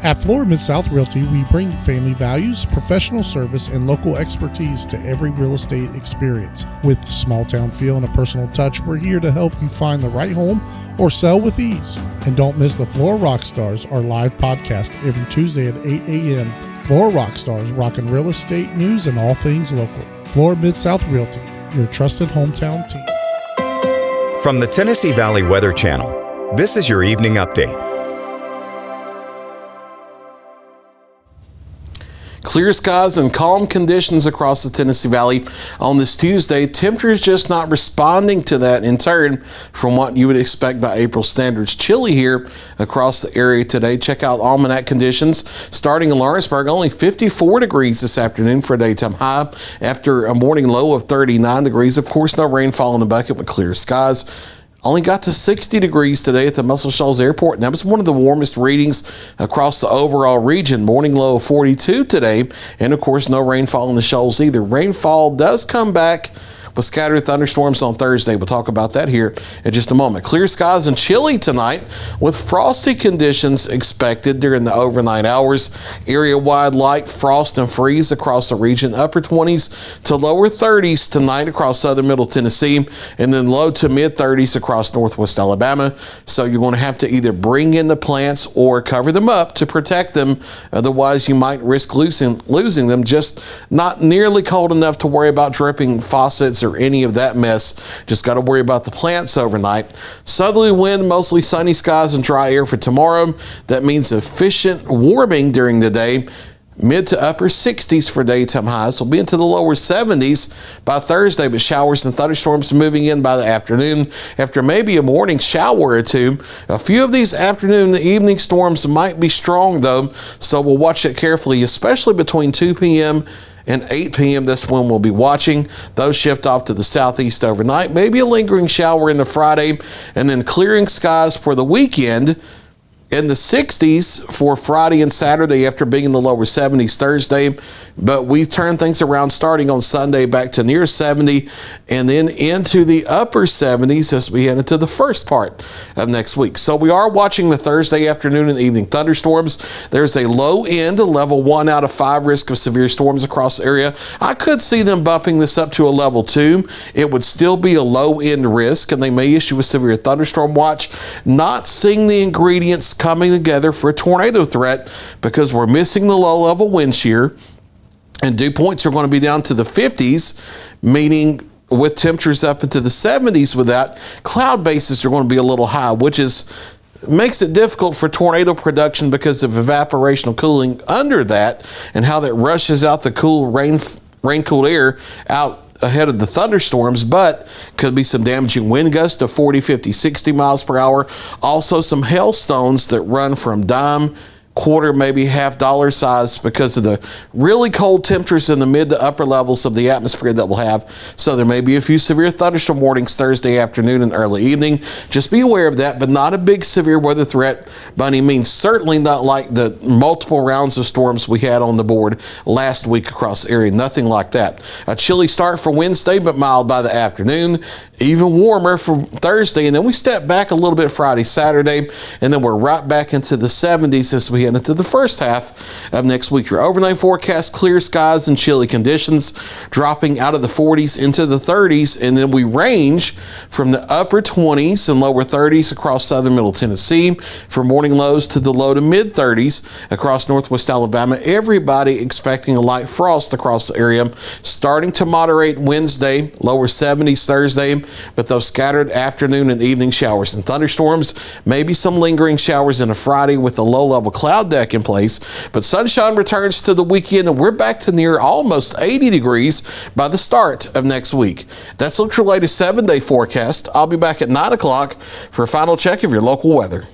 At Florida Mid-South Realty, we bring family values, professional service, and local expertise to every real estate experience. With small town feel and a personal touch, we're here to help you find the right home or sell with ease. And don't miss the Florida Rockstars, our live podcast every Tuesday at 8 a.m. Florida Rockstars, rocking real estate news and all things local. Florida Mid-South Realty, your trusted hometown team. From the Tennessee Valley Weather Channel, this is your evening update. Clear skies and calm conditions across the Tennessee Valley on this Tuesday. Temperatures just not responding to that in turn from what you would expect by April standards. Chilly here across the area today. Check out almanac conditions. Starting in Lawrenceburg, only 54 degrees this afternoon for a daytime high after a morning low of 39 degrees. Of course, no rainfall in the bucket with clear skies. Only got to 60 degrees today at the Muscle Shoals Airport, and that was one of the warmest readings across the overall region. Morning low of 42 today, and of course no rainfall in the Shoals either. Rainfall does come back with scattered thunderstorms on Thursday. We'll talk about that here in just a moment. Clear skies and chilly tonight with frosty conditions expected during the overnight hours. Area-wide light frost and freeze across the region. Upper 20s to lower 30s tonight across southern middle Tennessee, and then low to mid 30s across northwest Alabama. So you're going to have to either bring in the plants or cover them up to protect them. Otherwise, you might risk losing them. Just not nearly cold enough to worry about dripping faucets or any of that mess. Just got to worry about the plants overnight. Southerly wind, mostly sunny skies and dry air for tomorrow. That means efficient warming during the day. Mid to upper 60s for daytime highs. We'll be into the lower 70s by Thursday, but showers and thunderstorms moving in by the afternoon after maybe a morning shower or two. A few of these afternoon and evening storms might be strong though, so we'll watch it carefully, especially between 2 p.m. and 8 p.m. That's when we'll be watching. Those shift off to the southeast overnight. Maybe a lingering shower in the Friday, and then clearing skies for the weekend in the 60s for Friday and Saturday after being in the lower 70s Thursday. But we turn things around starting on Sunday back to near 70 and then into the upper 70s as we head into the first part of next week. So we are watching the Thursday afternoon and evening thunderstorms. There's a low end, a level 1 out of 5 risk of severe storms across the area. I could see them bumping this up to a level 2. It would still be a low end risk, and they may issue a severe thunderstorm watch. Not seeing the ingredients coming together for a tornado threat because we're missing the low level wind shear, and dew points are going to be down to the 50s, meaning with temperatures up into the 70s with that, cloud bases are going to be a little high, which makes it difficult for tornado production because of evaporational cooling under that and how that rushes out the cool rain-cooled air out ahead of the thunderstorms, but could be some damaging wind gusts of 40, 50, 60 miles per hour. Also some hailstones that run from dime, quarter, maybe $50 size because of the really cold temperatures in the mid to upper levels of the atmosphere that we'll have. So there may be a few severe thunderstorm warnings Thursday afternoon and early evening. Just be aware of that, but not a big severe weather threat by any means. Certainly not like the multiple rounds of storms we had on the board last week across the area. Nothing like that. A chilly start for Wednesday, but mild by the afternoon. Even warmer for Thursday, and then we step back a little bit Friday, Saturday, and then we're right back into the 70s as we head into the first half of next week. Your overnight forecast, clear skies and chilly conditions, dropping out of the 40s into the 30s, and then we range from the upper 20s and lower 30s across southern middle Tennessee for morning lows to the low to mid 30s across northwest Alabama. Everybody expecting a light frost across the area, starting to moderate Wednesday, lower 70s Thursday, but those scattered afternoon and evening showers and thunderstorms, maybe some lingering showers in a Friday with a low-level cloud deck in place. But sunshine returns to the weekend, and we're back to near almost 80 degrees by the start of next week. That's your latest 7-day forecast. I'll be back at 9 o'clock for a final check of your local weather.